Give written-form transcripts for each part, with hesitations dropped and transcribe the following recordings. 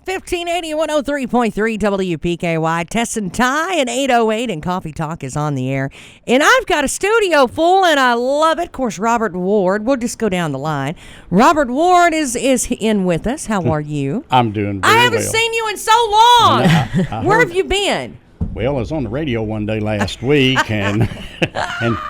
1580 103.3 WPKY. Tess and Ty and 808 and Coffee Talk is on the air. And I've got a studio full and I love it. Of course, Robert Ward. We'll just go down the line. Robert Ward is in with us. How are you? I'm doing very well. I haven't seen you in so long. Where have you been? Well, I was on the radio one day last week and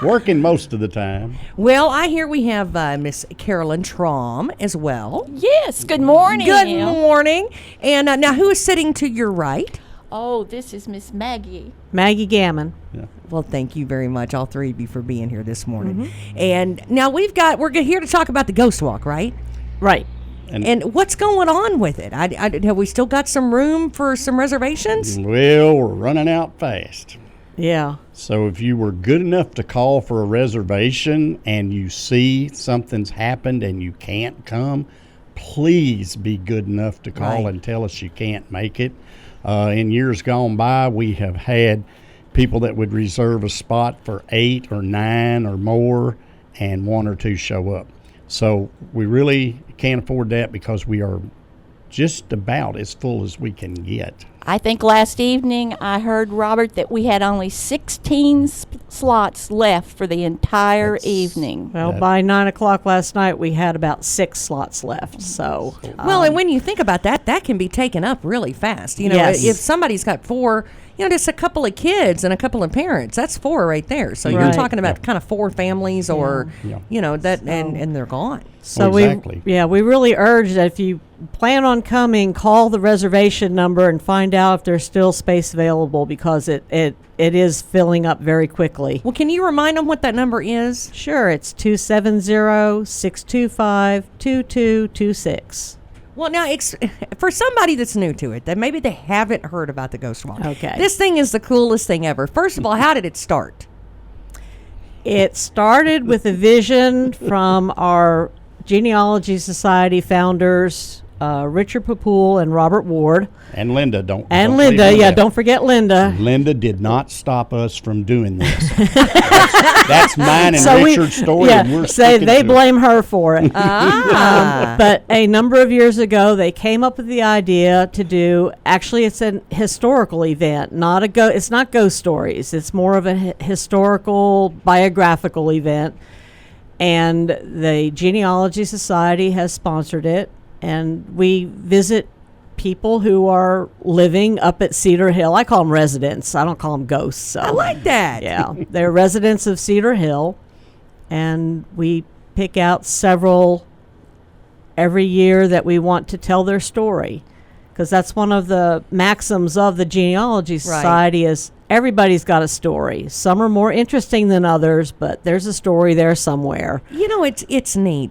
working most of the time. Well, I hear we have Miss Carolyn Traum as well. Yes, good morning. Good morning. And now who is sitting to your right? Oh, this is Miss Maggie. Maggie Gammon. Yeah. Well, thank you very much, all three of you, for being here this morning. And now we're here to talk about the Ghost Walk, right? Right. And what's going on with it? Have we still got some room for some reservations? Well, we're running out fast. Yeah. So if you were good enough to call for a reservation and you see something's happened and you can't come, please be good enough to call and tell us you can't make it. In years gone by, we have had people that would reserve a spot for 8 or 9 or more, and 1 or 2 show up. So we really can't afford that because we are just about as full as we can get. I think last evening I heard, Robert, that we had only 16 slots left for the entire evening. Well, by 9 o'clock last night, we had about 6 slots left. So, well, and when you think about that, that can be taken up really fast. You know, Yes. if somebody's got 4, just a couple of kids and a couple of parents, that's 4 right there. So you're Right. talking about kind of 4 families or, that, So- and they're gone. so Exactly. we really urge that if you plan on coming, call the reservation number and find out if there's still space available, because it is filling up very quickly. Well, can you remind them what that number is? Sure, it's 270-625-2226. Well, now, for somebody that's new to it, that maybe they haven't heard about the Ghost Walk. Okay. This thing is the coolest thing ever. First of all, how did it start? It started with a vision from our Genealogy Society founders, Richard Papoul and Robert Ward. And Linda, don't Linda, leave her out. don't forget Linda. Linda did not stop us from doing this. That's mine and So Richard's story, and we're sticking they to blame her for it. Ah. But a number of years ago, they came up with the idea to do. Actually, it's an historical event, it's not ghost stories. It's more of a historical, biographical event. And the Genealogy Society has sponsored it, and we visit people who are living up at Cedar Hill. I call them residents. I don't call them ghosts. So. I like that. Yeah, they're residents of Cedar Hill, and we pick out several every year that we want to tell their story, because that's one of the maxims of the Genealogy Society is everybody's got a story. Some are more interesting than others, but there's a story there somewhere. It's neat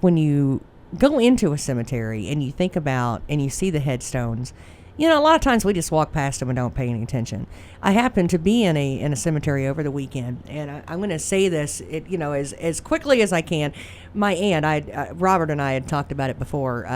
when you go into a cemetery and you think about and you see the headstones. A lot of times we just walk past them and don't pay any attention. I happened to be in a cemetery over the weekend, and I'm going to say this, as quickly as I can. My aunt, Robert and I had talked about it before.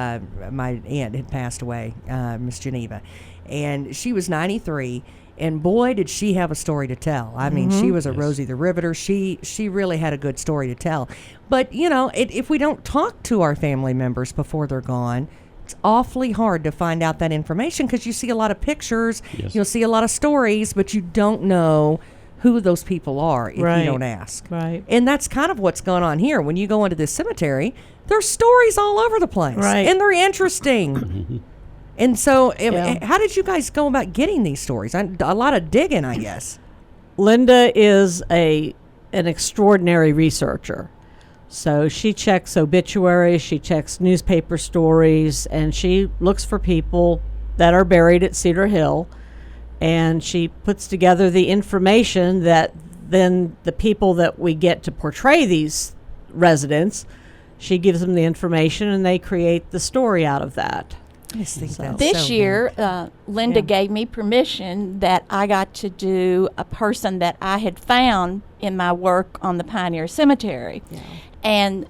My aunt had passed away, Miss Geneva, and she was 93. And boy, did she have a story to tell. I mean, she was a Rosie the Riveter. She really had a good story to tell. But, if we don't talk to our family members before they're gone, it's awfully hard to find out that information, because you see a lot of pictures, you'll see a lot of stories, but you don't know who those people are if you don't ask. Right. And that's kind of what's going on here. When you go into this cemetery, there's stories all over the place. Right. And they're interesting. And so, how did you guys go about getting these stories? A lot of digging, I guess. Linda is an extraordinary researcher. So she checks obituaries, she checks newspaper stories, and she looks for people that are buried at Cedar Hill. And she puts together the information that then the people that we get to portray these residents, she gives them the information and they create the story out of that. This year, Linda gave me permission that I got to do a person that I had found in my work on the Pioneer Cemetery. Yeah. And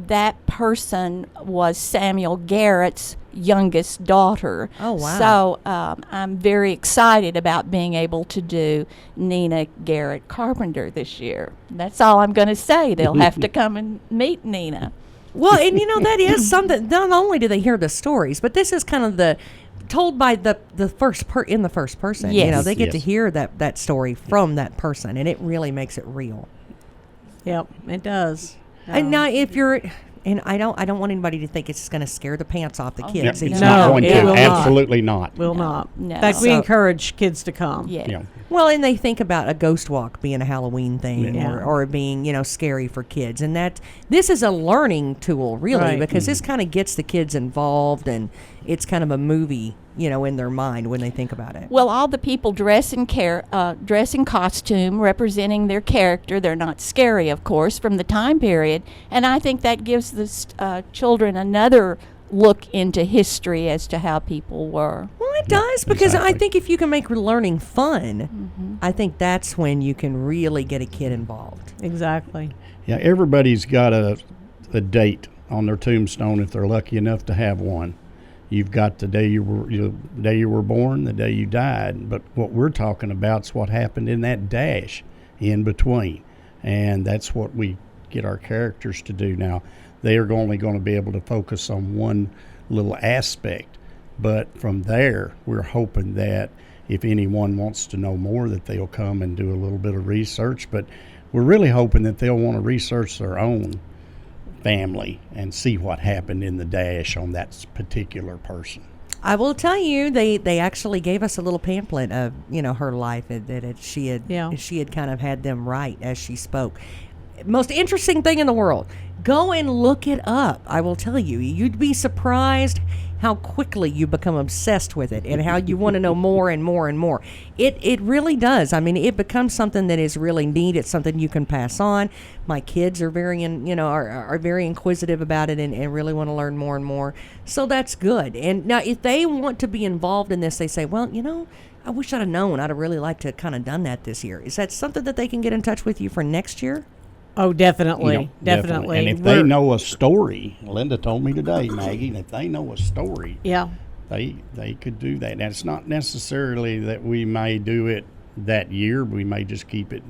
that person was Samuel Garrett's youngest daughter. Oh, wow. So I'm very excited about being able to do Nina Garrett Carpenter this year. That's all I'm going to say. They'll have to come and meet Nina. Well, and that is something. Not only do they hear the stories, but this is kind of the told by the first in the first person. Yes. They get to hear that story from that person, and it really makes it real. Yep, it does. And now, if you're, and I don't want anybody to think it's going to scare the pants off the kids. It's either. not going it to. will not. Absolutely not. Will not. No. In fact, we So- encourage kids to come. Yeah. Well, and they think about a ghost walk being a Halloween thing, Yeah. or being scary for kids, and this is a learning tool, really, Right. because this kind of gets the kids involved, and it's kind of a movie, in their mind when they think about it. Well, all the people dress in costume, representing their character. They're not scary, of course, from the time period, and I think that gives the children another look into history as to how people were. Well, it does, because I exactly. think if you can make learning fun, I think that's when you can really get a kid involved. Exactly. Yeah, everybody's got a date on their tombstone if they're lucky enough to have one. You've got the day you were born, the day you died. But what we're talking about is what happened in that dash in between, and that's what we get our characters to do. Now, they are only going to be able to focus on one little aspect, but from there, we're hoping that if anyone wants to know more, that they'll come and do a little bit of research. But we're really hoping that they'll want to research their own family and see what happened in the dash on that particular person. I will tell you, they actually gave us a little pamphlet of her life she had kind of had them write as she spoke. Most interesting thing in the world. Go and look it up. I will tell you, you'd be surprised how quickly you become obsessed with it and how you want to know more and more and more. It really does. I mean, it becomes something that is really neat. It's something you can pass on. My kids are very are very inquisitive about it and really want to learn more and more. So that's good. And now if they want to be involved in this, they say, well, I wish I'd have known. I'd have really liked to kind of done that this year. Is that something that they can get in touch with you for next year? Oh, definitely. Definitely. And if they know a story, Linda told me today, Maggie, if they know a story, Yeah. they could do that. And it's not necessarily that we may do it that year. We may just keep it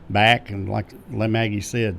back. And like Maggie said,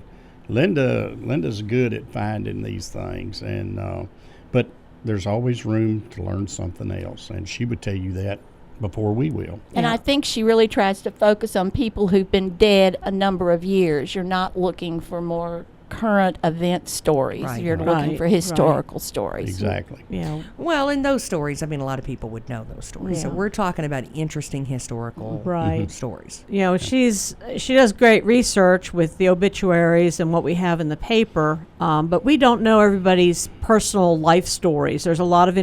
Linda's good at finding these things. And but there's always room to learn something else. And she would tell you that before we will. And I think she really tries to focus on people who've been dead a number of years. You're not looking for more current event stories. Right. You're looking Right, for historical stories. Exactly. Yeah. Well, in those stories, I mean, a lot of people would know those stories. So Yeah. we're talking about interesting historical Right. stories. She does great research with the obituaries and what we have in the paper, but we don't know everybody's personal life stories. There's a lot of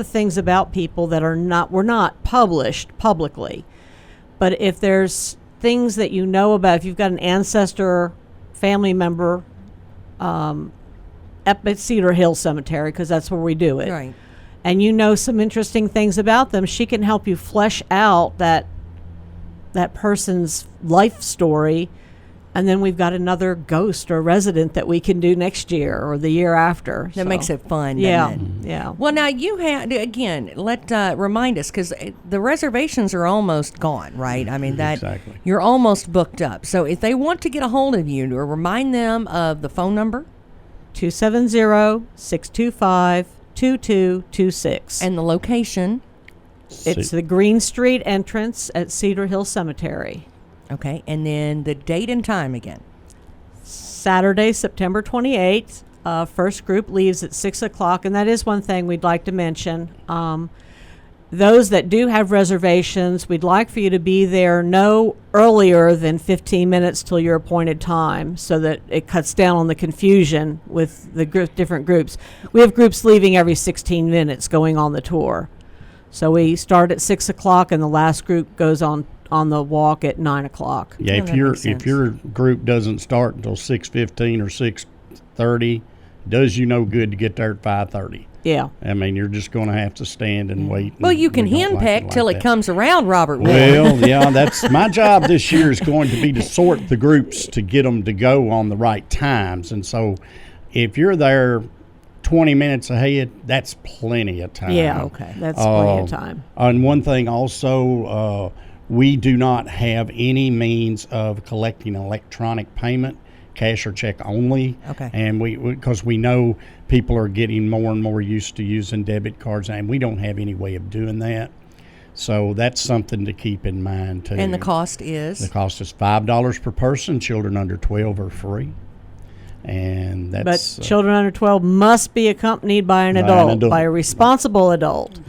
things about people that were not published publicly. But if there's things that you know about, if you've got an ancestor, family member, at Cedar Hill Cemetery, because that's where we do it, Right. and you know some interesting things about them, she can help you flesh out that person's life story. And then we've got another ghost or resident that we can do next year or the year after. That makes it fun, Yeah, doesn't it? yeah. Well, now you had, again, remind us, because the reservations are almost gone, right? I mean, Exactly. you're almost booked up. So if they want to get a hold of you, remind them of the phone number 270-625-2226. and the location. It's the Green Street entrance at Cedar Hill Cemetery. Okay, and then the date and time again. Saturday, September 28th. First group leaves at 6 o'clock, and that is one thing we'd like to mention. Those that do have reservations, we'd like for you to be there no earlier than 15 minutes till your appointed time, so that it cuts down on the confusion with the different groups. We have groups leaving every 16 minutes going on the tour. So we start at 6 o'clock, and the last group goes on the walk at 9 o'clock. Yeah, Oh, if that makes sense. if your group doesn't start until 6:15 or 6:30, does you no good to get there at 5:30. Yeah. I mean, you're just going to have to stand and wait. Well, and you can we don't henpeck like till it that. comes around, Robert. Well, yeah, that's my job this year is going to be to sort the groups to get them to go on the right times. And so if you're there 20 minutes ahead, that's plenty of time. Yeah, okay. That's plenty of time. And one thing also, we do not have any means of collecting electronic payment. cash or check only. Okay. And because we know people are getting more and more used to using debit cards, and we don't have any way of doing that. So that's something to keep in mind too. And the cost is? The cost is $5 per person. Children under 12 are free. And that's But children under 12 must be accompanied by an adult, by a responsible adult.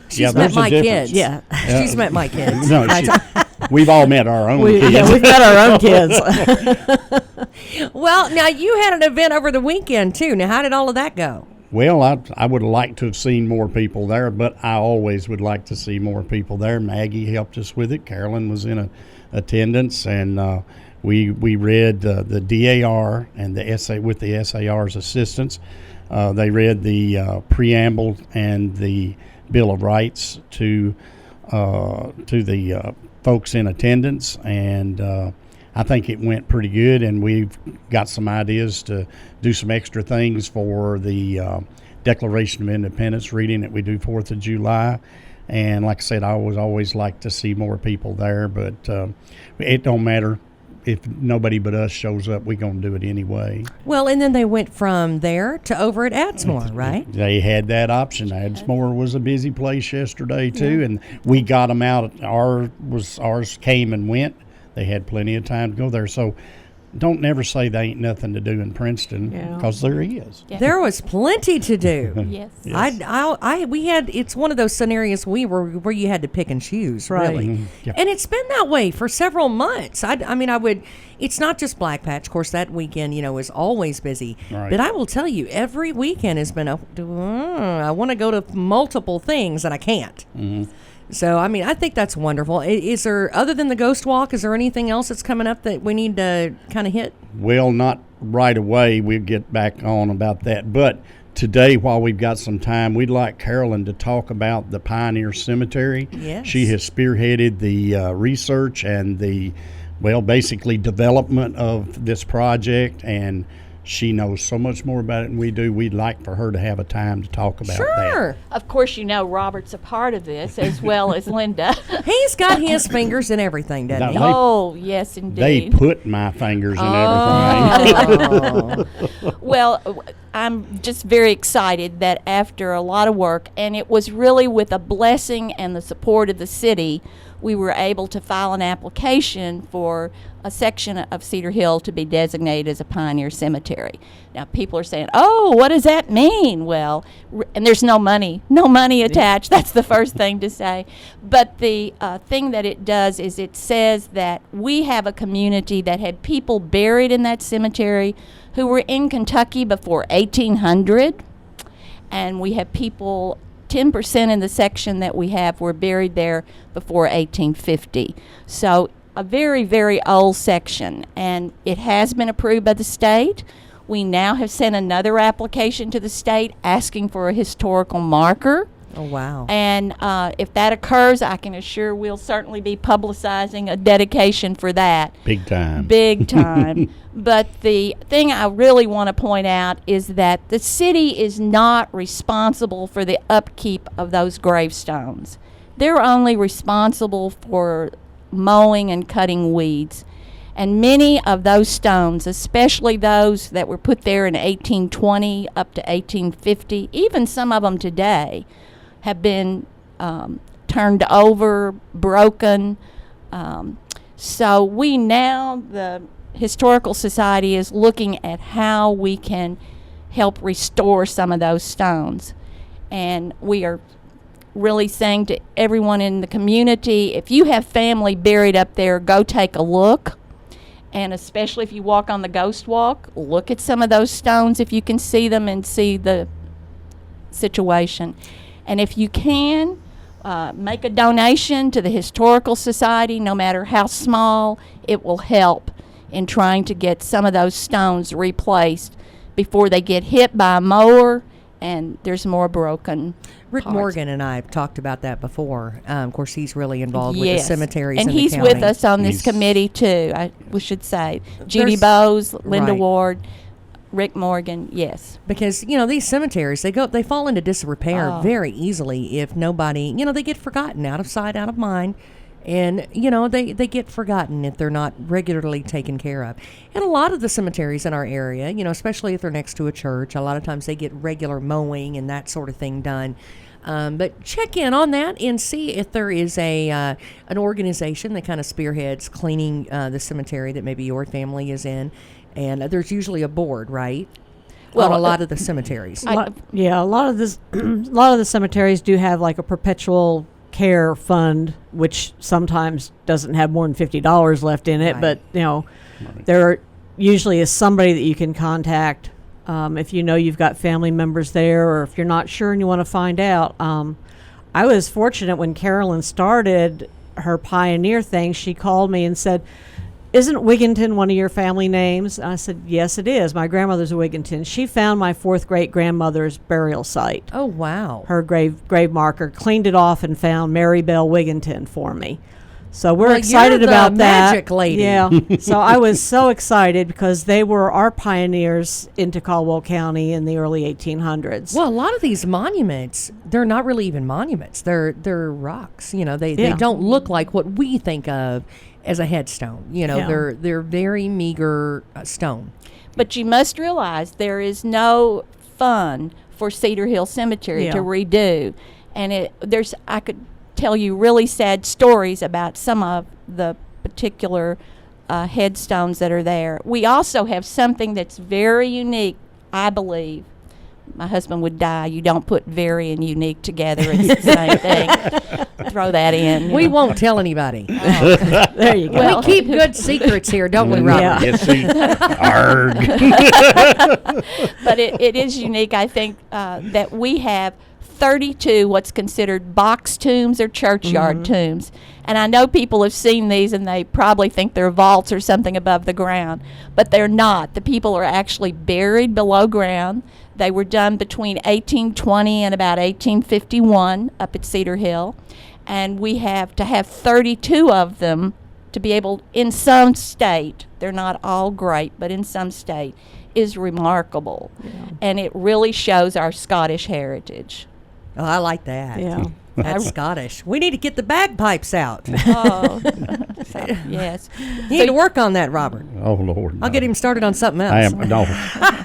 She's met my kids. Yeah. She's met my kids. No, we've all met our own kids. Yeah, we've met our own kids. Well, now you had an event over the weekend too. Now, how did all of that go? Well, I would like to have seen more people there, but I always would like to see more people there. Maggie helped us with it. Carolyn was in attendance, and we read the DAR and the SA with the SAR's assistance. They read the preamble and the Bill of Rights to the folks in attendance, and I think it went pretty good, and we've got some ideas to do some extra things for the Declaration of Independence reading that we do 4th of July. And like I said, I always like to see more people there, but it don't matter. If nobody but us shows up, we're going to do it anyway. Well, and then they went from there to over at Adsmore, right? They had that option. Adsmore was a busy place yesterday, too, and we got them out. Ours came and went. They had plenty of time to go there. So don't never say there ain't nothing to do in Princeton, because there is. Yeah. There was plenty to do. Yes. We had, it's one of those scenarios where you had to pick and choose, Right. really. Mm-hmm. Yeah. And it's been that way for several months. It's not just Black Patch. Of course, that weekend, is always busy. Right. But I will tell you, every weekend has been I want to go to multiple things and I can't. Mm-hmm. So, I think that's wonderful. Is there, other than the Ghost Walk, is there anything else that's coming up that we need to kind of hit? Well, not right away. We'll get back on about that. But today, while we've got some time, we'd like Carolyn to talk about the Pioneer Cemetery. Yes. She has spearheaded the research and basically development of this project, and she knows so much more about it than we do. We'd like for her to have a time to talk about that. Sure. Of course, Robert's a part of this as well as Linda. He's got his fingers in everything, doesn't he? Oh, yes, They indeed. put my fingers in everything. Oh. Well, I'm just very excited that after a lot of work, and it was really with a blessing and the support of the city, we were able to file an application for a section of Cedar Hill to be designated as a pioneer cemetery. Now, people are saying, oh, what does that mean? Well, and there's no money attached. That's the first thing to say. But the thing that it does is it says that we have a community that had people buried in that cemetery who were in Kentucky before 1800, and we have people 10% in the section that we have were buried there before 1850. So a very, very old section, and it has been approved by the state. We now have sent another application to the state asking for a historical marker. Oh, wow. And if that occurs, I can assure we'll certainly be publicizing a dedication for that. Big time. Big time. But the thing I really want to point out is that the city is not responsible for the upkeep of those gravestones. They're only responsible for mowing and cutting weeds. And many of those stones, especially those that were put there in 1820 up to 1850, even some of them today, have been turned over, broken. So we now, the Historical Society, is looking at how we can help restore some of those stones. And we are really saying to everyone in the community, if you have family buried up there, go take a look. And especially if you walk on the Ghost Walk, look at some of those stones if you can see them and see the situation. And if you can, make a donation to the Historical Society, no matter how small. It will help in trying to get some of those stones replaced before they get hit by a mower and there's more broken Rick parts. Morgan and I have talked about that before. Of course, he's really involved with the Yes. cemeteries and in the he's county. with us on this He's- committee too, we should say. Judy There's- Bowes, Linda right. Ward, Rick Morgan, yes. Because these cemeteries, they fall into disrepair Oh. very easily if nobody, they get forgotten, out of sight, out of mind. And, they get forgotten if they're not regularly taken care of. And a lot of the cemeteries in our area, especially if they're next to a church, a lot of times they get regular mowing and that sort of thing done. But check in on that and see if there is an organization that kind of spearheads cleaning the cemetery that maybe your family is in. And there's usually a board, right? Well, on a lot of the cemeteries. a lot of this, a lot of the cemeteries do have like a perpetual care fund, which sometimes doesn't have more than $50 left in it. Right. But there usually is somebody that you can contact if you've got family members there, or if you're not sure and you want to find out. I was fortunate when Carolyn started her pioneer thing. She called me and said, "Isn't Wigginton one of your family names?" And I said, "Yes, it is. My grandmother's a Wigginton." She found my fourth great grandmother's burial site. Oh, wow. Her grave marker, cleaned it off and found Mary Bell Wigginton for me. So we're excited about that. Magic lady. Yeah. So I was so excited because they were our pioneers into Caldwell County in the early 1800s. Well, a lot of these monuments, they're not really even monuments. They're rocks. They don't look like what we think of as a headstone. They're very meager stone. But you must realize there is no fund for Cedar Hill Cemetery to redo. And I could tell you really sad stories about some of the particular headstones that are there. We also have something that's very unique, I believe. My husband would die. You don't put very and unique together. It's the same thing. Throw that in. We won't tell anybody. There you go. Well, we keep good secrets here, don't we, Robert? Yeah. Yes, see. Arg. But it is unique, I think, that we have 32 what's considered box tombs or churchyard tombs. And I know people have seen these and they probably think they're vaults or something above the ground, but they're not. The people are actually buried below ground. They were done between 1820 and about 1851 up at Cedar Hill. And we have to have 32 of them to be able, in some state, they're not all great, but in some state, is remarkable. Yeah. And it really shows our Scottish heritage. Oh, I like that. Yeah. That's Scottish. We need to get the bagpipes out. Oh, yes. You need to work on that, Robert. Oh, Lord. I'll get him started on something else.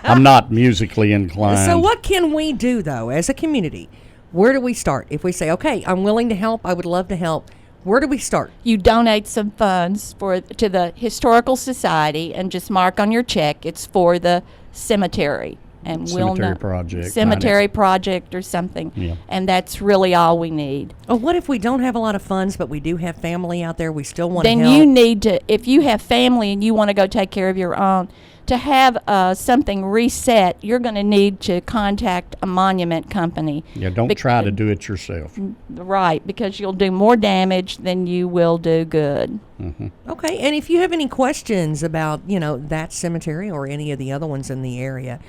I'm not musically inclined. So what can we do, though, as a community? Where do we start? If we say, okay, I'm willing to help, I would love to help, where do we start? You donate some funds to the Historical Society and just mark on your check it's for the cemetery. And cemetery project or something. Yeah. And that's really all we need. Oh, what if we don't have a lot of funds, but we do have family out there, we still want to help? Then you need to, if you have family and you want to go take care of your own, to have something reset, you're going to need to contact a monument company. Yeah, don't try to do it yourself. Right, because you'll do more damage than you will do good. Mm-hmm. Okay, and if you have any questions about, that cemetery or any of the other ones in the area,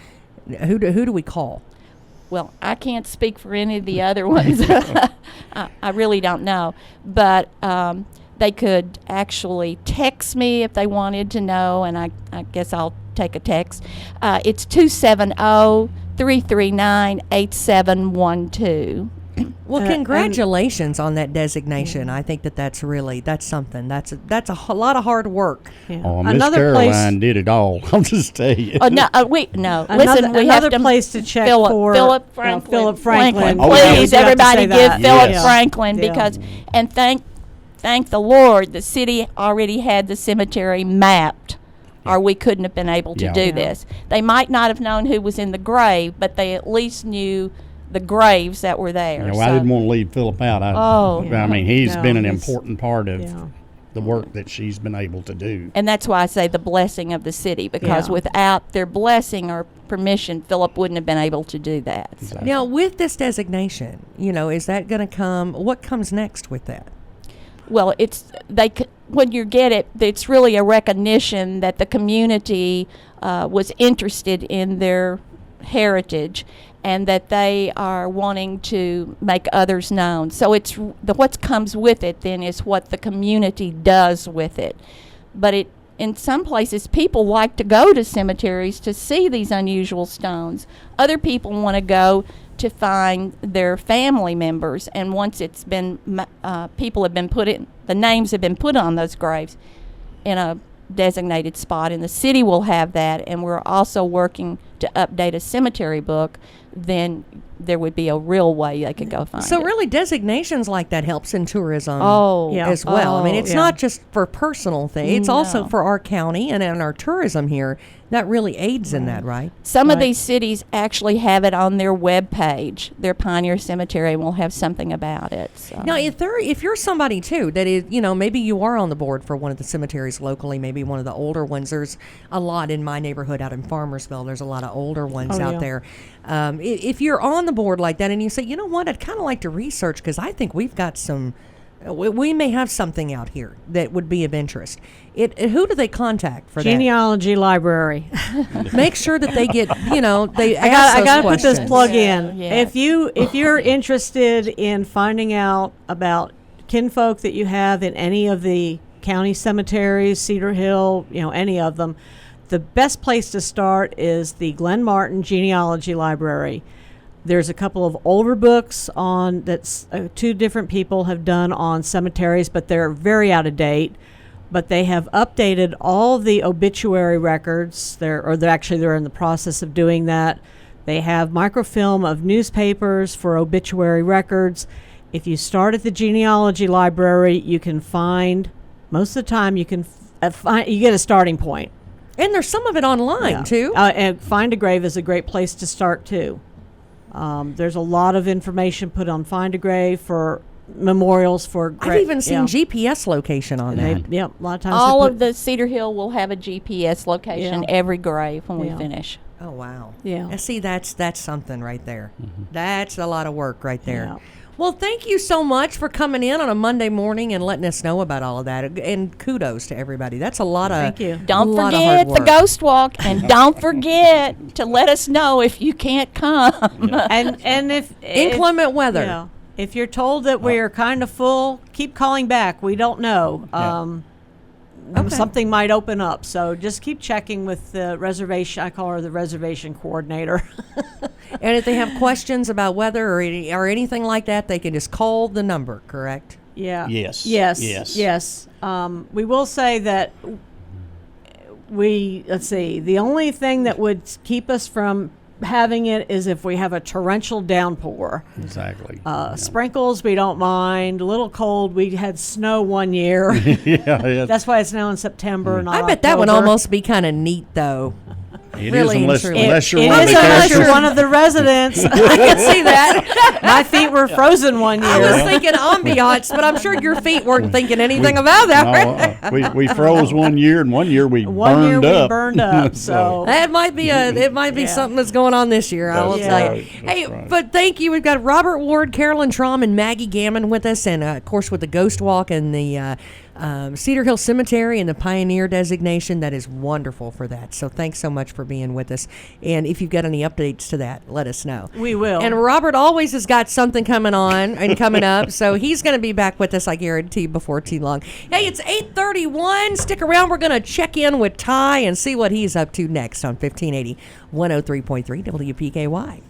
who do we call? Well, I can't speak for any of the other ones. I really don't know. But they could actually text me if they wanted to know, and I guess I'll take a text. It's 270-339-8712. Well, congratulations on that designation. I think that's something. That's a lot of hard work. Yeah. Oh, Miss Caroline did it all. I'll just tell you. Oh no, no. Listen, we have another place to check for Philip Franklin. Philip Franklin. Please, everybody, give Philip Franklin Yeah. because and thank the Lord, the city already had the cemetery mapped. Or we couldn't have been able to do this. They might not have known who was in the grave, but they at least knew the graves that were there. Yeah, well, I didn't want to leave Philip out. I mean, he's been an important part of the work that she's been able to do. And that's why I say the blessing of the city, because without their blessing or permission, Philip wouldn't have been able to do that. Exactly. Now, with this designation, is that going to come? What comes next with that? Well, when you get it, it's really a recognition that the community was interested in their heritage and that they are wanting to make others known. So it's what comes with it then is what the community does with it. But in some places, people like to go to cemeteries to see these unusual stones. Other people want to go to find their family members, and once it's been people have been the names have been put on those graves in a designated spot, and the city will have that. And we're also working to update a cemetery book. Then there would be a real way they could go find it. So really, designations like that helps in tourism Yeah. as well. I mean, it's yeah. not just for personal things. It's also No. for our county and our tourism here. That really aids in that, right? Some of Right. these cities actually have it on their web page, their Pioneer Cemetery, and will have something about it. So. Now, if you're somebody too that is, maybe you are on the board for one of the cemeteries locally, maybe one of the older ones. There's a lot in my neighborhood out in Farmersville. There's a lot of older ones out yeah. there. If you're on the board like that and you say, you know what, I'd kind of like to research because I think we've got some. We may have something out here that would be of interest. Who do they contact for Genealogy library. that? Make sure that they get, they I ask got to those put this questions. plug Yeah, in. yeah. If you're interested in finding out about kinfolk that you have in any of the county cemeteries, Cedar Hill, any of them, the best place to start is the Glenn Martin Genealogy Library. There's a couple of older books on that's two different people have done on cemeteries, but they're very out of date. But they have updated all the obituary records. They're in the process of doing that. They have microfilm of newspapers for obituary records. If you start at the genealogy library, you can find most of the time you can you get a starting point. And there's some of it online too. And Find a Grave is a great place to start too. There's a lot of information put on Find a Grave for memorials for. I've even seen GPS location on that. A lot of times. All of the Cedar Hill will have a GPS location Yeah. every grave when we Yeah. finish. Oh wow! Yeah. And see, that's something right there. That's a lot of work right there. Yeah. Well, thank you so much for coming in on a Monday morning and letting us know about all of that. And kudos to everybody. That's a lot of Thank you. Don't lot of forget hard the work. ghost walk, and don't forget to let us know if you can't come. And if inclement weather. Yeah. If you're told that we are kind of full, keep calling back. We don't know. Okay. Something might open up. So just keep checking with the reservation. I call her the reservation coordinator. And if they have questions about weather or anything like that, they can just call the number. Correct? Yeah. Yes. Yes. Yes. Yes. We will say that let's see, the only thing that would keep us from having it is if we have a torrential downpour. Exactly. Sprinkles, we don't mind. A little cold. We had snow one year. Yeah. That's why it's now in September. Not I bet that would October. almost be kind of neat, though. It really is unless, and truly. unless you're It one of is the unless casters. you're one of the residents. I can see that. My feet were frozen one I was year. thinking ambiance, but I'm sure your feet weren't thinking anything about that. No, we froze one year, and one year we One year burned we up. burned up. So That might be Yeah. something that's going on this year. I will That's tell you. right. Hey, That's right. but thank you. We've got Robert Ward, Carolyn Traum, and Maggie Gammon with us, and of course with the Ghost Walk and the Cedar Hill Cemetery and the Pioneer designation. That is wonderful for that. So thanks so much for being with us. And if you've got any updates to that, let us know. we will. And Robert always has got something coming on and coming up, so he's going to be back with us, I guarantee, before too long. Hey, it's 8:31. Stick around. We're going to check in with Ty and see what he's up to next on 1580 103.3 WPKY.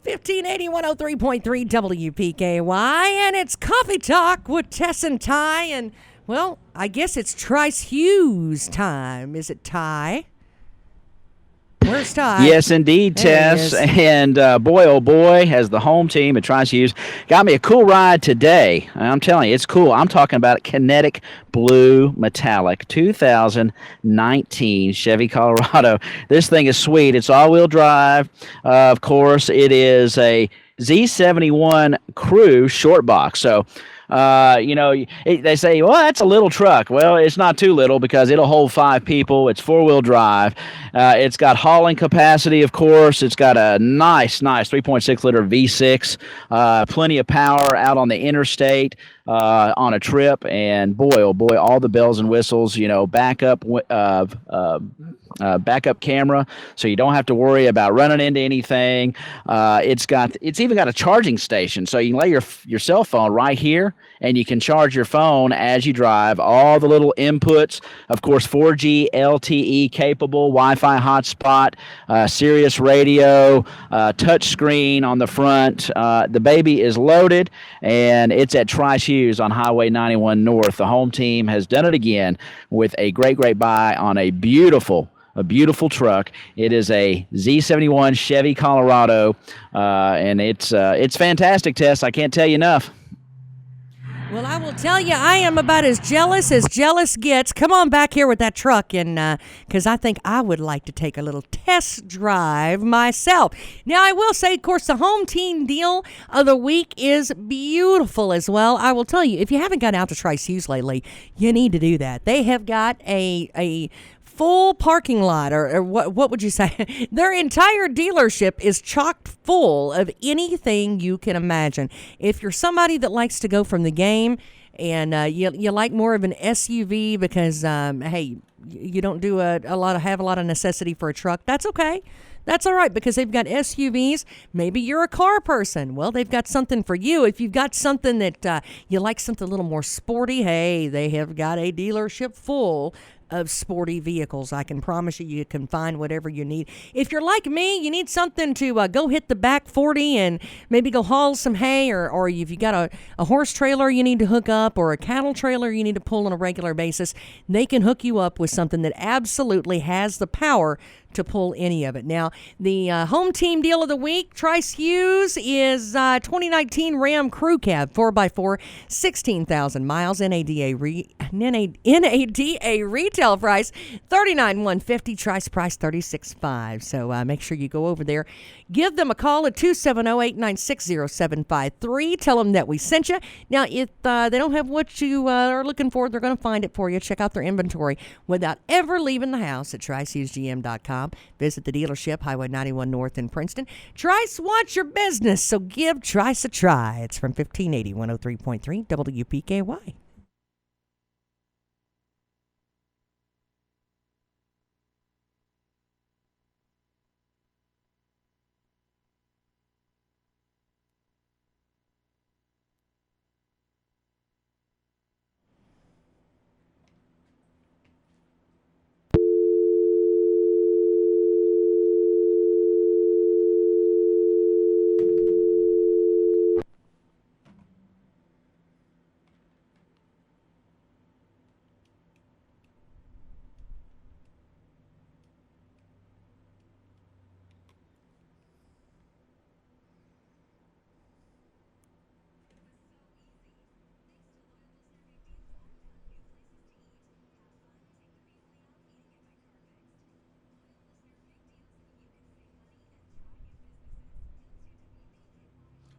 1580 103.3 WPKY, and it's Coffee Talk with Tess and Ty, and, well, I guess it's Trice Hughes time. Is it Ty? Where's Ty? Yes, indeed, Tess. And boy, oh boy, has the home team at Trice Hughes got me a cool ride today. I'm telling you, it's cool. I'm talking about Kinetic Blue Metallic 2019 Chevy Colorado. This thing is sweet. It's all-wheel drive. Of course, it is a Z71 Crew short box. So, they say, well, that's a little truck. Well, it's not too little because it'll hold 5 people. It's 4-wheel drive. It's got hauling capacity, of course. It's got a nice 3.6-liter V6. Plenty of power out on the interstate on a trip. And boy, oh boy, all the bells and whistles, backup camera, so you don't have to worry about running into anything. It's even got a charging station, so you can lay your cell phone right here, and you can charge your phone as you drive. All the little inputs, of course, 4G LTE capable, Wi-Fi hotspot, Sirius radio, touch screen on the front. The baby is loaded, and it's at Trice Hughes on Highway 91 North. The home team has done it again with a great buy on a beautiful truck. It is a Z71 Chevy Colorado, and it's fantastic, Tess. I can't tell you enough. Well, I will tell you, I am about as jealous gets. Come on back here with that truck, and because I think I would like to take a little test drive myself. Now, I will say, of course, the home team deal of the week is beautiful as well. I will tell you, if you haven't gone out to Trice Hughes lately, you need to do that. They have got a full parking lot, or what would you say? Their entire dealership is chocked full of anything you can imagine. If you're somebody that likes to go from the game and you like more of an SUV because, hey, you don't do have a lot of necessity for a truck, that's okay. That's all right, because they've got SUVs. Maybe you're a car person. Well, they've got something for you. If you've got something that you like something a little more sporty, hey, they have got a dealership full of sporty vehicles. I can promise you can find whatever you need. If you're like me, you need something to go hit the back 40 and maybe go haul some hay, or if you got a horse trailer you need to hook up, or a cattle trailer you need to pull on a regular basis, they can hook you up with something that absolutely has the power to pull any of it. Now, the home team deal of the week, Trice Hughes, is 2019 Ram Crew Cab 4x4, 16,000 miles, NADA retail price $39,150, Trice price $36,500. So make sure you go over there. Give them a call at 270-896-0753. Tell them that we sent you. Now, if they don't have what you are looking for, they're going to find it for you. Check out their inventory without ever leaving the house at TriceHughesGM.com. Visit the dealership, Highway 91 North in Princeton. Trice wants your business, so give Trice a try. It's from 1580 103.3 WPKY.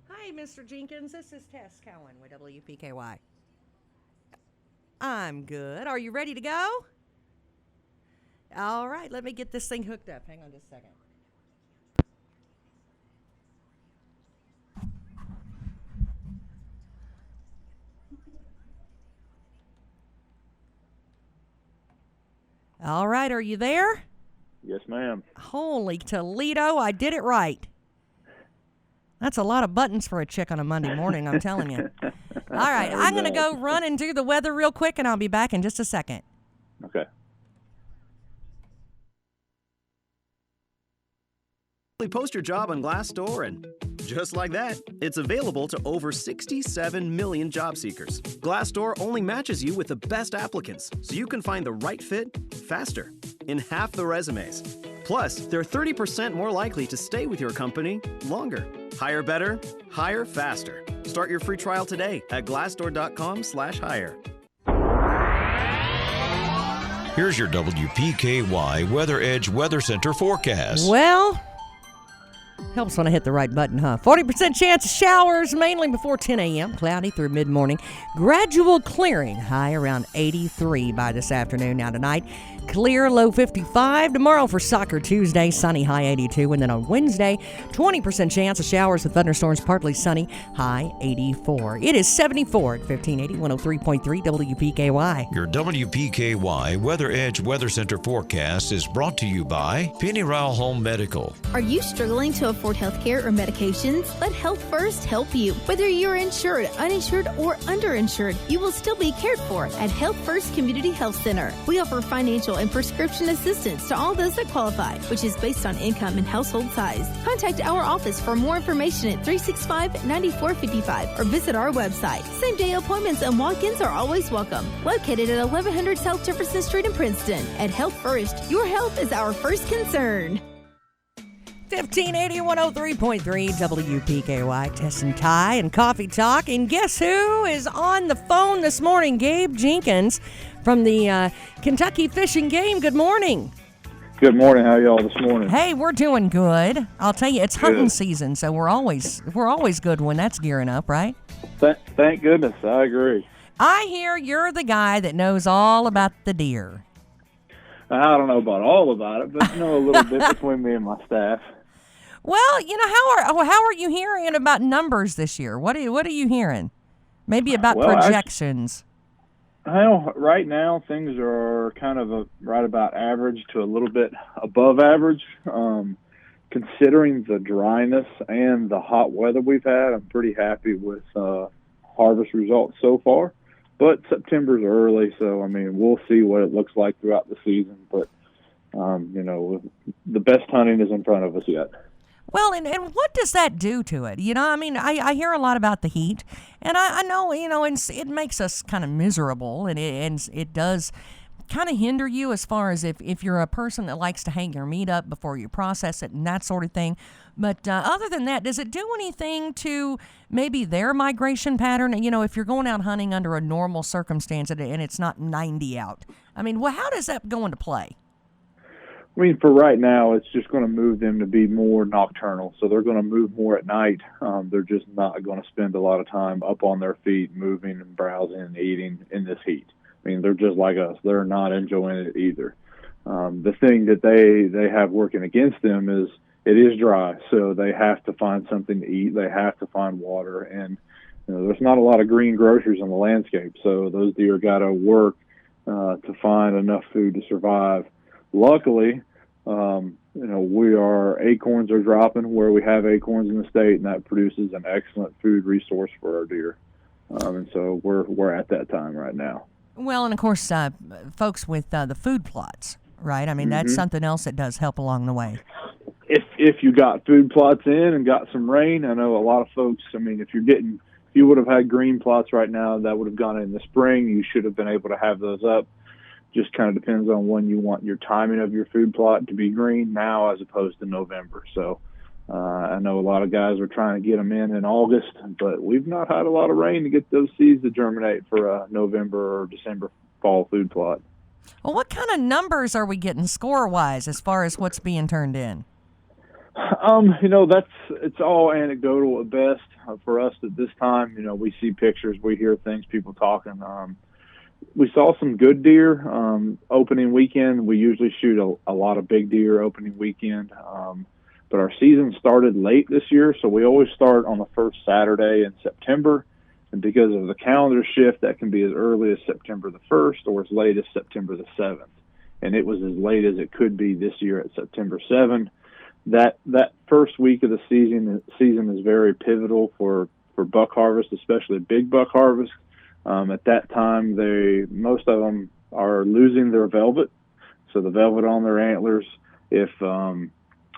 Hi, Mr. Jenkins. This is Tess Cowan with WPKY. I'm good. Are you ready to go? All right, let me get this thing hooked up. Hang on just a second. All right, are you there? Yes, ma'am. Holy Toledo, I did it right. That's a lot of buttons for a chick on a Monday morning, I'm telling you. All right, I'm going to go run and do the weather real quick, and I'll be back in just a second. Okay. Post your job on Glassdoor and Just like that, it's available to over 67 million job seekers. Glassdoor only matches you with the best applicants, so you can find the right fit faster, in half the resumes. Plus, they're 30% more likely to stay with your company longer. Hire better, hire faster. Start your free trial today at glassdoor.com/hire. Here's your WPKY Weather Edge Weather Center forecast. Well, helps when I hit the right button, huh? 40% chance of showers, mainly before 10 a.m., cloudy through mid-morning. Gradual clearing, high around 83 by this afternoon. Now tonight, clear, low 55. Tomorrow for Soccer Tuesday, sunny, high 82. And then on Wednesday, 20% chance of showers with thunderstorms, partly sunny, high 84. It is 74 at 1580, 103.3 WPKY. Your WPKY Weather Edge Weather Center forecast is brought to you by Penny Rowell Home Medical. Are you struggling to afford health care or medications? Let Health First help you. Whether you're insured, uninsured, or underinsured, you will still be cared for at Health First Community Health Center. We offer financial and prescription assistance to all those that qualify, which is based on income and household size. Contact our office for more information at 365-9455 or visit our website. Same-day appointments and walk-ins are always welcome. Located at 1100 South Jefferson Street in Princeton. At Health First, your health is our first concern. 1580, 103.3 WPKY, Tess and Ty and Coffee Talk. And guess who is on the phone this morning? Gabe Jenkins from the Kentucky Fish and Game. Good morning. Good morning. How y'all this morning? Hey, we're doing good. I'll tell you, it's hunting Good. season, so we're always good when that's gearing up, right? Thank goodness. I agree. I hear you're the guy that knows all about the deer. I don't know about all about it, but know a little bit between me and my staff. Well, how are you hearing about numbers this year? What are you hearing? Maybe about projections. Well, right now things are kind of right about average to a little bit above average. Considering the dryness and the hot weather we've had, I'm pretty happy with harvest results so far. But September's early, so I mean we'll see what it looks like throughout the season. But the best hunting is in front of us yet. Well, and what does that do to it? I hear a lot about the heat, and I know, it makes us kind of miserable, and it does kind of hinder you as far as if you're a person that likes to hang your meat up before you process it and that sort of thing. But other than that, does it do anything to maybe their migration pattern? If you're going out hunting under a normal circumstance and it's not 90 out, how does that go into play? I mean, for right now, it's just going to move them to be more nocturnal. So they're going to move more at night. They're just not going to spend a lot of time up on their feet, moving and browsing and eating in this heat. I mean, they're just like us. They're not enjoying it either. The thing that they have working against them is it is dry. So they have to find something to eat. They have to find water. And there's not a lot of green groceries on the landscape. So those deer got to work to find enough food to survive. Luckily, acorns are dropping where we have acorns in the state, and that produces an excellent food resource for our deer. And so we're at that time right now. Well, and of course, folks with the food plots, right? I mean, that's something else that does help along the way. If you got food plots in and got some rain, I know a lot of folks, if you would have had green plots right now, that would have gone in the spring. You should have been able to have those up. Just kind of depends on when you want your timing of your food plot to be green now as opposed to November. So I know a lot of guys are trying to get them in August, but we've not had a lot of rain to get those seeds to germinate for a November or December fall food plot. Well, what kind of numbers are we getting score-wise as far as what's being turned in? It's all anecdotal at best. For us at this time, we see pictures, we hear things, people talking. We saw some good deer opening weekend. We usually shoot a lot of big deer opening weekend, but our season started late this year, so we always start on the first Saturday in September. And because of the calendar shift, that can be as early as September the 1st or as late as September the 7th. And it was as late as it could be this year at September 7th. That first week of the season is very pivotal for buck harvest, especially big buck harvest. At that time, most of them are losing their velvet, so the velvet on their antlers. If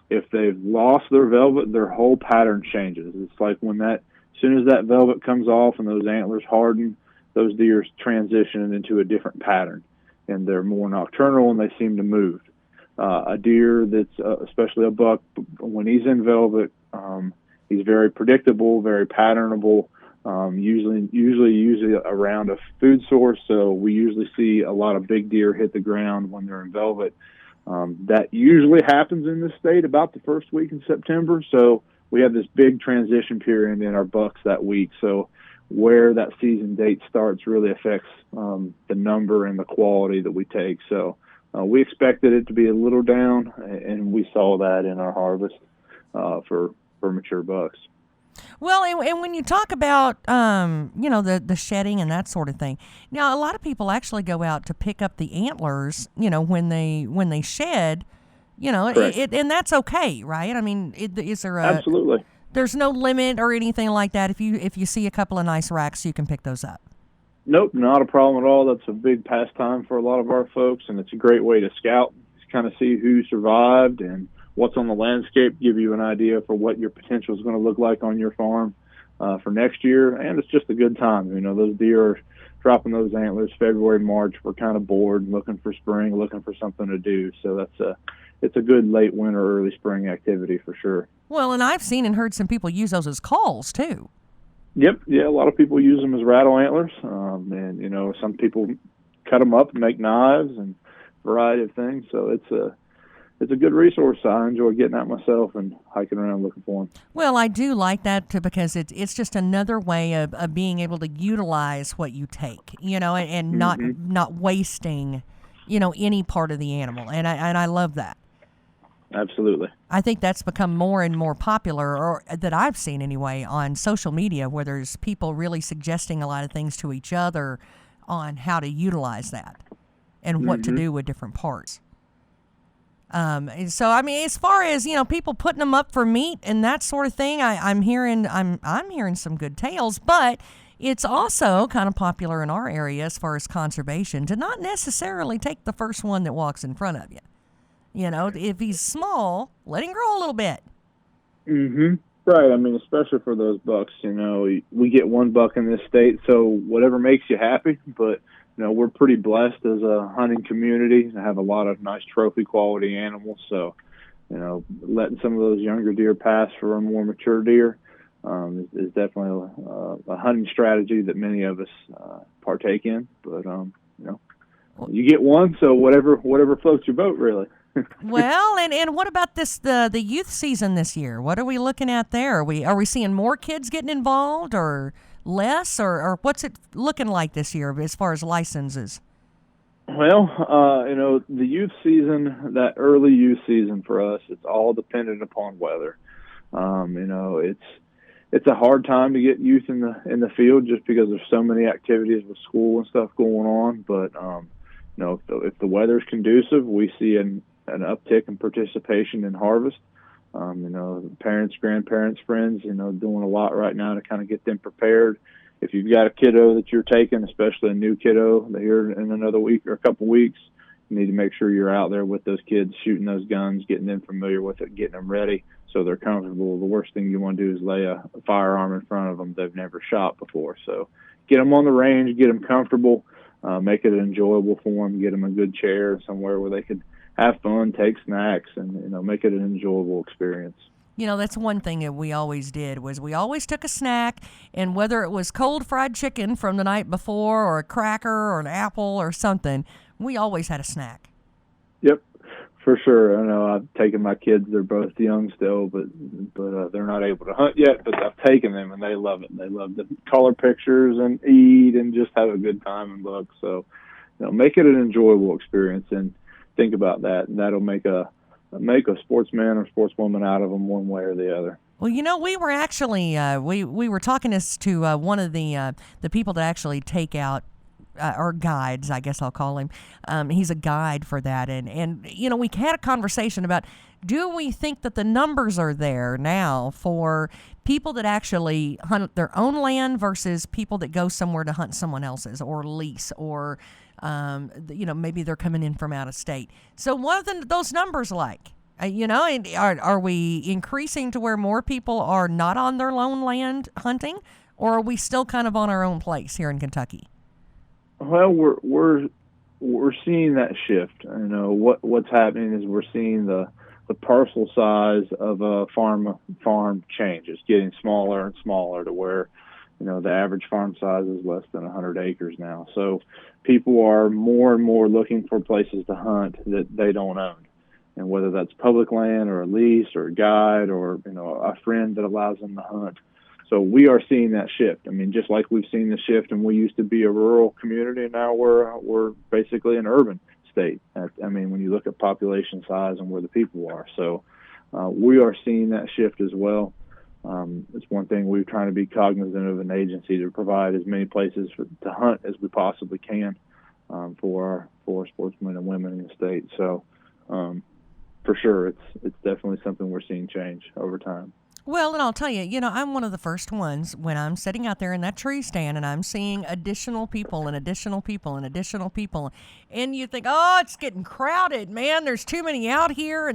if they've lost their velvet, their whole pattern changes. It's like as soon as that velvet comes off and those antlers harden, those deer transition into a different pattern, and they're more nocturnal and they seem to move. A deer that's, especially a buck, when he's in velvet, he's very predictable, very patternable, usually around a food source. So we usually see a lot of big deer hit the ground when they're in velvet. That usually happens in this state about the first week in September. So we have this big transition period in our bucks that week. So where that season date starts really affects the number and the quality that we take. So we expected it to be a little down, and we saw that in our harvest for mature bucks. Well, and when you talk about, the shedding and that sort of thing, now a lot of people actually go out to pick up the antlers, when they shed, and that's okay, right? I mean, is there Absolutely. There's no limit or anything like that. If you see a couple of nice racks, you can pick those up. Nope, not a problem at all. That's a big pastime for a lot of our folks, and it's a great way to scout, to kind of see who survived and what's on the landscape, give you an idea for what your potential is going to look like on your farm for next year. And it's just a good time. Those deer are dropping those antlers February, March. We're kind of bored, looking for spring, looking for something to do. So it's a good late winter, early spring activity for sure. Well, and I've seen and heard some people use those as calls too. Yep, yeah, a lot of people use them as rattle antlers, and some people cut them up and make knives and a variety of things. So it's a good resource. I enjoy getting out myself and hiking around looking for them. Well, I do like that too, because it's just another way of being able to utilize what you take, and not wasting, any part of the animal, and I love that. Absolutely. I think that's become more and more popular, or that I've seen anyway, on social media, where there's people really suggesting a lot of things to each other on how to utilize that and what to do with different parts. And so, I mean, as far as, people putting them up for meat and that sort of thing, I'm hearing some good tales, but it's also kind of popular in our area as far as conservation to not necessarily take the first one that walks in front of you. If he's small, let him grow a little bit. Right. I mean, especially for those bucks, we get one buck in this state, so whatever makes you happy. But, we're pretty blessed as a hunting community to have a lot of nice trophy quality animals. So, letting some of those younger deer pass for a more mature deer is definitely a hunting strategy that many of us partake in. But, you get one, so whatever floats your boat, really. Well, and what about the youth season this year? What are we looking at there? Are we seeing more kids getting involved or less, or what's it looking like this year as far as licenses? Well, the youth season, that early youth season for us, it's all dependent upon weather. It's a hard time to get youth in the field just because there's so many activities with school and stuff going on. But if the weather's conducive, we see an uptick in participation in harvest. Parents, grandparents, friends, doing a lot right now to kind of get them prepared. If you've got a kiddo that you're taking, especially a new kiddo here in another week or a couple weeks, you need to make sure you're out there with those kids, shooting those guns, getting them familiar with it, getting them ready so they're comfortable. The worst thing you want to do is lay a firearm in front of them they've never shot before. So get them on the range, get them comfortable, make it enjoyable for them, get them a good chair somewhere where they could have fun, take snacks, and make it an enjoyable experience. That's one thing that we always did was we always took a snack, and whether it was cold fried chicken from the night before or a cracker or an apple or something, we always had a snack. Yep, for sure. I know I've taken my kids. They're both young still, but they're not able to hunt yet, but I've taken them, and they love it. They love to color pictures and eat and just have a good time and look. So, make it an enjoyable experience, and think about that, and that'll make a sportsman or sportswoman out of them one way or the other. Well, we were actually we were talking to one of the people that actually take out or guides, I guess I'll call him. He's a guide for that, and we had a conversation about, do we think that the numbers are there now for people that actually hunt their own land versus people that go somewhere to hunt someone else's or lease, or maybe they're coming in from out of state. So what are those numbers like? Are we increasing to where more people are not on their lone land hunting, or are we still kind of on our own place here in Kentucky? Well, we're seeing that shift. What's happening is we're seeing the parcel size of a farm change. It's getting smaller and smaller to where, the average farm size is less than 100 acres now. So people are more and more looking for places to hunt that they don't own. And whether that's public land or a lease or a guide or, a friend that allows them to hunt. So we are seeing that shift. I mean, just like we've seen the shift, and we used to be a rural community, and now we're basically an urban state. When you look at population size and where the people are. So we are seeing that shift as well. It's one thing we're trying to be cognizant of an agency to provide as many places to hunt as we possibly can for sportsmen and women in the state. So for sure, it's definitely something we're seeing change over time. Well, and I'll tell you, I'm one of the first ones when I'm sitting out there in that tree stand and I'm seeing additional people and additional people and additional people. And you think, oh, it's getting crowded, man. There's too many out here.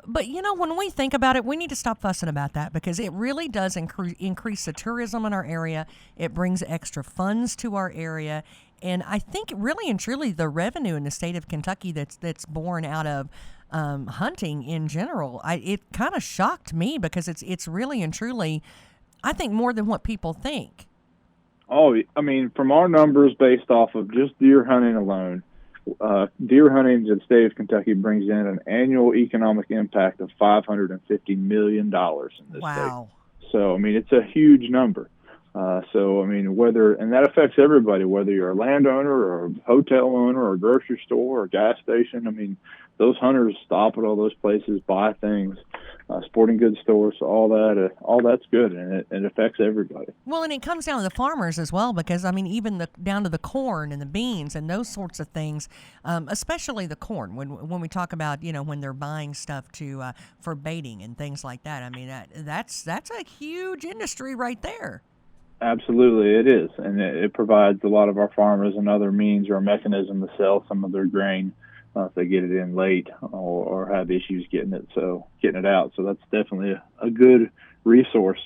But, when we think about it, we need to stop fussing about that because it really does increase the tourism in our area. It brings extra funds to our area. And I think really and truly the revenue in the state of Kentucky that's born out of hunting in general, it kind of shocked me because it's really and truly, I think, more than what people think. Oh, from our numbers based off of just deer hunting alone, deer hunting in the state of Kentucky brings in an annual economic impact of $550 million in this wow. state. So, it's a huge number. And that affects everybody, whether you're a landowner or a hotel owner or a grocery store or a gas station. Those hunters stop at all those places, buy things, sporting goods stores, all that's good, and it affects everybody. Well, and it comes down to the farmers as well, because even down to the corn and the beans and those sorts of things, especially the corn. When we talk about when they're buying stuff for baiting and things like that, that's a huge industry right there. Absolutely, it is, and it provides a lot of our farmers another means or a mechanism to sell some of their grain if they get it in late or have issues getting it out. So that's definitely a good resource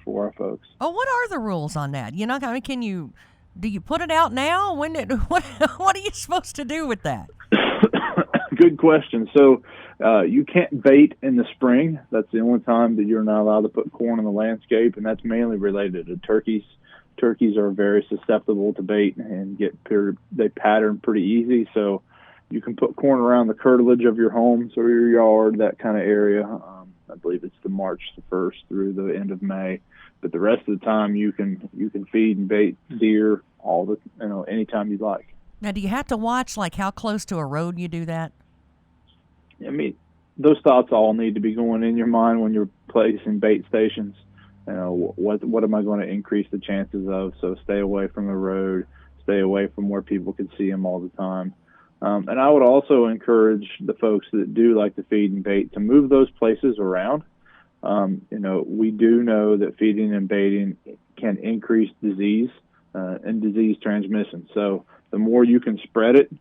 for our folks. Oh, what are the rules on that? Do you put it out now? What are you supposed to do with that? Good question. So you can't bait in the spring. That's the only time that you're not allowed to put corn in the landscape, and that's mainly related to turkeys. Turkeys are very susceptible to bait and they pattern pretty easy. So you can put corn around the curtilage of your homes or your yard, that kind of area. I believe it's the March the 1st through the end of May. But the rest of the time you can feed and bait deer anytime you'd like. Now, do you have to watch how close to a road you do that? Those thoughts all need to be going in your mind when you're placing bait stations. What am I going to increase the chances of? So stay away from the road, stay away from where people can see them all the time. And I would also encourage the folks that do like to feed and bait to move those places around. We do know that feeding and baiting can increase disease and disease transmission. So the more you can spread it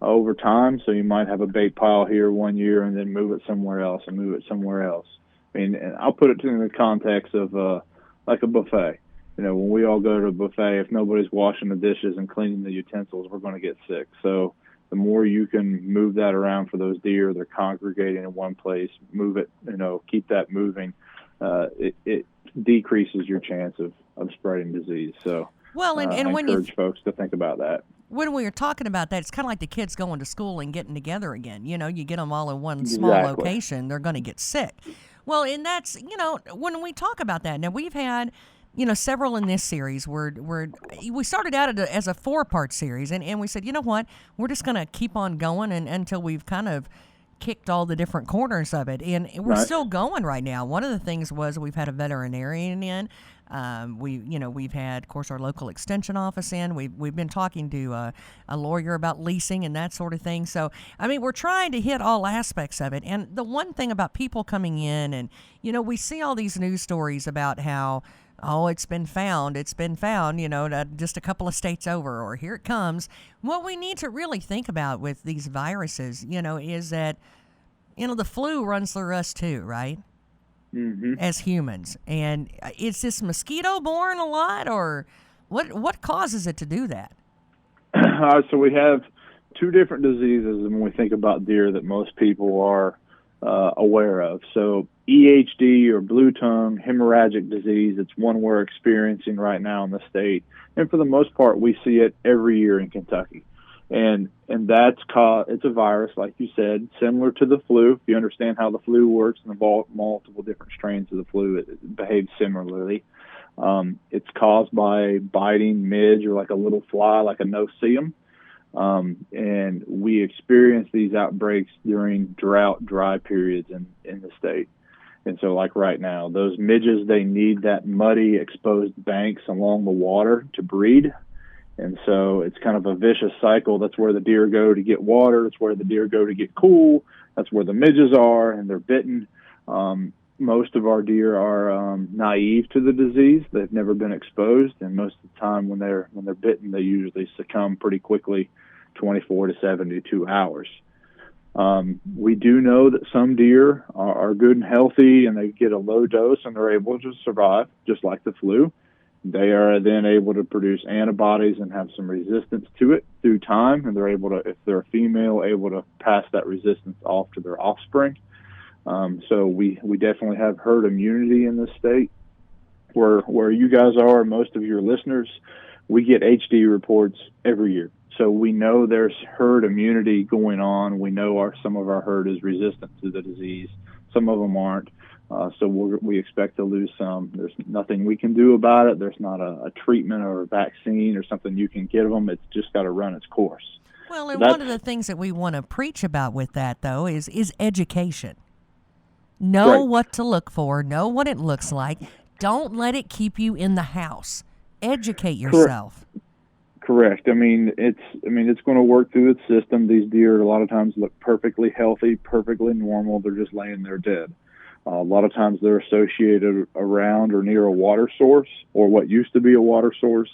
over time, so you might have a bait pile here one year and then move it somewhere else and move it somewhere else. And I'll put it in the context of like a buffet. When we all go to a buffet, if nobody's washing the dishes and cleaning the utensils, we're going to get sick. So the more you can move that around for those deer, they're congregating in one place, move it, keep that moving, it decreases your chance of spreading disease. So well, and I when encourage folks to think about that. When we were talking about that, it's kind of like the kids going to school and getting together again. You get them all in one small location, they're going to get sick. Well, and that's, when we talk about that, now we've had, several in this series where we started out as a 4-part series, and we said, you know what, we're just going to keep on going until we've kind of kicked all the different corners of it, and we're still going right now. One of the things was we've had a veterinarian in. We've had, of course, our local extension office in. We've been talking to a lawyer about leasing and that sort of thing. So, we're trying to hit all aspects of it. And the one thing about people coming in and, we see all these news stories about how, it's been found, just a couple of states over, or here it comes. What we need to really think about with these viruses, is that the flu runs through us too, right? Mm-hmm. As humans. And is this mosquito borne a lot, or what causes it to do that? So we have two different diseases when we think about deer that most people are aware of. So EHD, or blue tongue hemorrhagic disease, it's one we're experiencing right now in the state. And for the most part, we see it every year in Kentucky. And that's it's a virus, like you said, similar to the flu. If you understand how the flu works and the multiple different strains of the flu, it behaves similarly. It's caused by biting midge, or like a little fly, like a no-see-um. And we experience these outbreaks during dry periods in the state. And so like right now, those midges, they need that muddy, exposed banks along the water to breed. And so it's kind of a vicious cycle. That's where the deer go to get water. That's where the deer go to get cool. That's where the midges are, and they're bitten. Most of our deer are naive to the disease. They've never been exposed, and most of the time when they're bitten, they usually succumb pretty quickly, 24 to 72 hours. We do know that some deer are good and healthy, and they get a low dose, and they're able to survive, just like the flu. They are then able to produce antibodies and have some resistance to it through time, and they're able to, if they're a female, able to pass that resistance off to their offspring. So we definitely have herd immunity in this state. Where you guys are, most of your listeners, we get HD reports every year. So we know there's herd immunity going on. We know some of our herd is resistant to the disease. Some of them aren't. So we expect to lose some. There's nothing we can do about it. There's not a treatment or a vaccine or something you can give them. It's just got to run its course. Well, and one of the things that we want to preach about with that, though, is education. Know right. what to look for. Know what it looks like. Don't let it keep you in the house. Educate yourself. Correct. I mean, it's going to work through its system. These deer a lot of times look perfectly healthy, perfectly normal. They're just laying there dead. A lot of times they're associated around or near a water source, or what used to be a water source.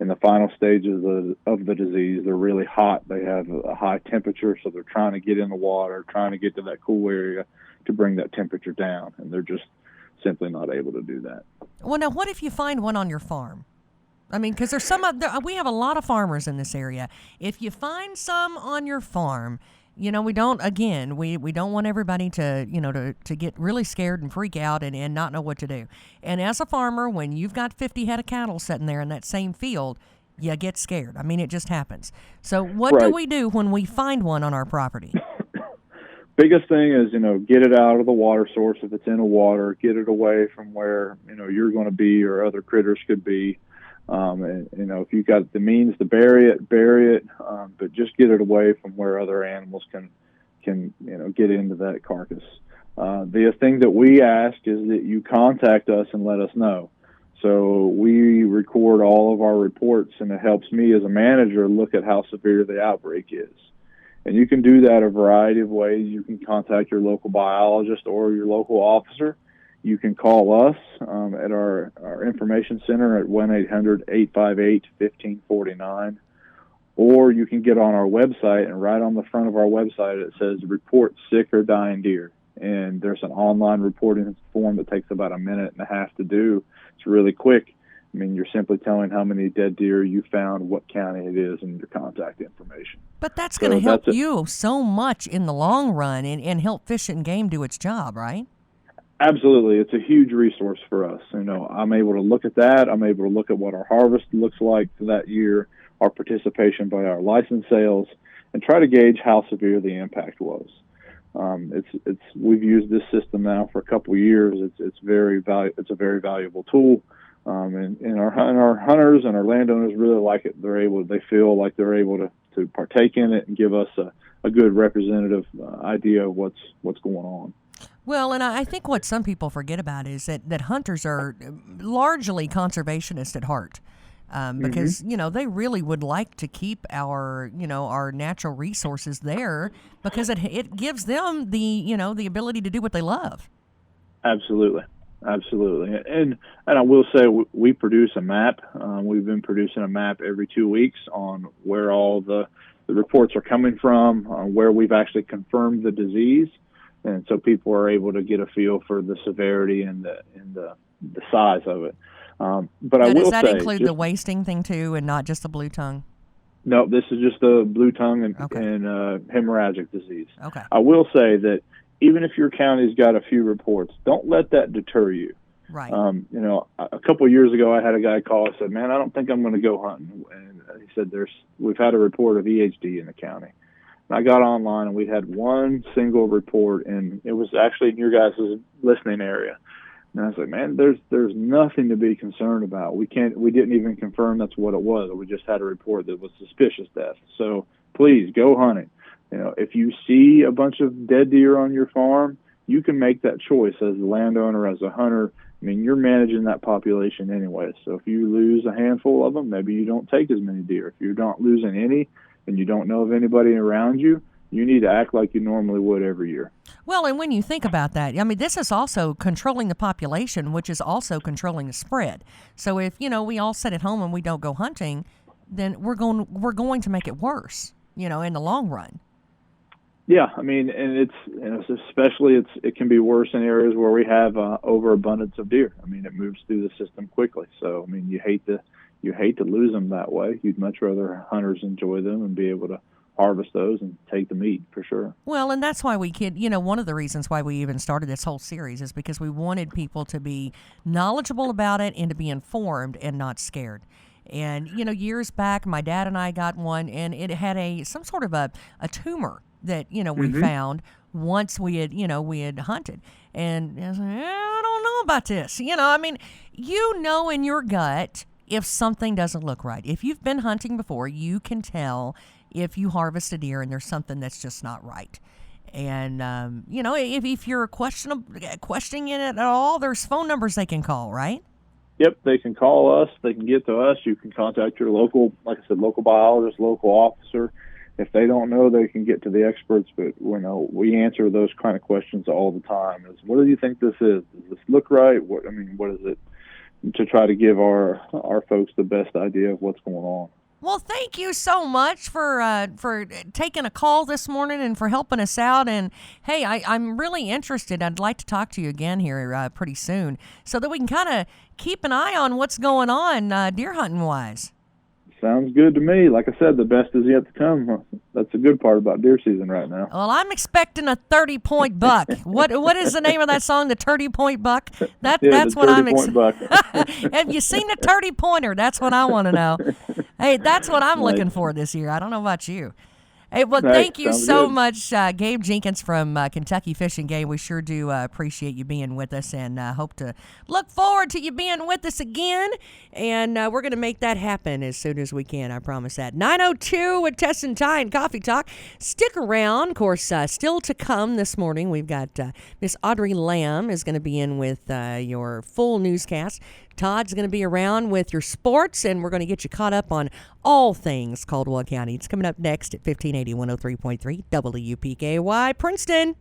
In the final stages of the disease, they're really hot. They have a high temperature, so they're trying to get in the water, trying to get to that cool area to bring that temperature down, and they're just simply not able to do that. Well, now, what if you find one on your farm? I mean, because we have a lot of farmers in this area. If you find some on your farm, we don't want everybody to get really scared and freak out and not know what to do. And as a farmer, when you've got 50 head of cattle sitting there in that same field, you get scared. I mean, it just happens. So what right. do we do when we find one on our property? Biggest thing is, get it out of the water source. If it's in a water, get it away from where, you're going to be or other critters could be. And, if you've got the means to bury it, but just get it away from where other animals can get into that carcass. The thing that we ask is that you contact us and let us know. So we record all of our reports, and it helps me as a manager look at how severe the outbreak is. And you can do that a variety of ways. You can contact your local biologist or your local officer. You can call us at our information center at 1-800-858-1549. Or you can get on our website, and right on the front of our website it says report sick or dying deer. And there's an online reporting form that takes about a minute and a half to do. It's really quick. I mean, you're simply telling how many dead deer you found, what county it is, and your contact information. But that's going to help you so much in the long run and help Fish and Game do its job, right? Absolutely. It's a huge resource for us. I'm able to look at that. I'm able to look at what our harvest looks like for that year, our participation by our license sales, and try to gauge how severe the impact was. We've used this system now for a couple of years. It's a very valuable tool. And our hunters and our landowners really like it. They feel like they're able to partake in it and give us a good representative idea of what's going on. Well, and I think what some people forget about is that hunters are largely conservationists at heart, because they really would like to keep our natural resources there because it gives them the ability to do what they love. Absolutely. And I will say we produce a map. We've been producing a map every 2 weeks on where all the reports are coming from, where we've actually confirmed the disease. and so people are able to get a feel for the severity and the size of it. But I will does that say, include the wasting thing too, and not just the blue tongue? No, this is just the blue tongue and hemorrhagic disease. Okay. I will say that even if your county's got a few reports, don't let that deter you. Right. A couple of years ago, I had a guy call and said, "Man, I don't think I'm going to go hunting." And he said, "We've had a report of EHD in the county." And I got online, and we had one single report, and it was actually in your guys' listening area. And I was like, "Man, there's nothing to be concerned about. We didn't even confirm that's what it was. We just had a report that was suspicious death. So please go hunting. If you see a bunch of dead deer on your farm, you can make that choice as a landowner, as a hunter. I mean, you're managing that population anyway. So if you lose a handful of them, maybe you don't take as many deer. If you're not losing any and you don't know of anybody around you, you need to act like you normally would every year." Well, and when you think about that, I mean, this is also controlling the population, which is also controlling the spread. So if, we all sit at home and we don't go hunting, then we're going to make it worse, in the long run. Yeah, I mean, and it's especially it can be worse in areas where we have overabundance of deer. I mean, it moves through the system quickly. So, I mean, you hate to lose them that way. You'd much rather hunters enjoy them and be able to harvest those and take the meat for sure. Well, and that's why one of the reasons why we even started this whole series is because we wanted people to be knowledgeable about it and to be informed and not scared. And, years back, my dad and I got one, and it had some sort of a tumor that, we found once we had hunted. And I was like, I don't know about this. I mean, in your gut if something doesn't look right. If you've been hunting before, you can tell if you harvest a deer and there's something that's just not right. And, if you're questioning it at all, there's phone numbers they can call, right? Yep, they can call us. They can get to us. You can contact your local, like I said, local biologist, local officer. If they don't know, they can get to the experts. But we answer those kind of questions all the time. What do you think this is? Does this look right? What is it? To try to give our folks the best idea of what's going on. Well, thank you so much for taking a call this morning and for helping us out. And, hey, I'm really interested. I'd like to talk to you again here pretty soon so that we can kind of keep an eye on what's going on deer hunting-wise. Sounds good to me. Like I said, the best is yet to come. That's the good part about deer season right now. Well, I'm expecting a 30-point buck. What is the name of that song, the 30-point buck? That's what I'm expecting. Have you seen the 30-pointer? That's what I want to know. Hey, that's what I'm looking for this year. I don't know about you. Hey, well, thank you so much, Gabe Jenkins from Kentucky Fish and Game. We sure do appreciate you being with us and hope to look forward to you being with us again. And we're going to make that happen as soon as we can. I promise that. 9:02 with Tess and Ty and Coffee Talk. Stick around. Of course, still to come this morning, we've got Miss Audrey Lamb is going to be in with your full newscast. Todd's going to be around with your sports, and we're going to get you caught up on all things Caldwell County. It's coming up next at 1580 103.3 WPKY Princeton.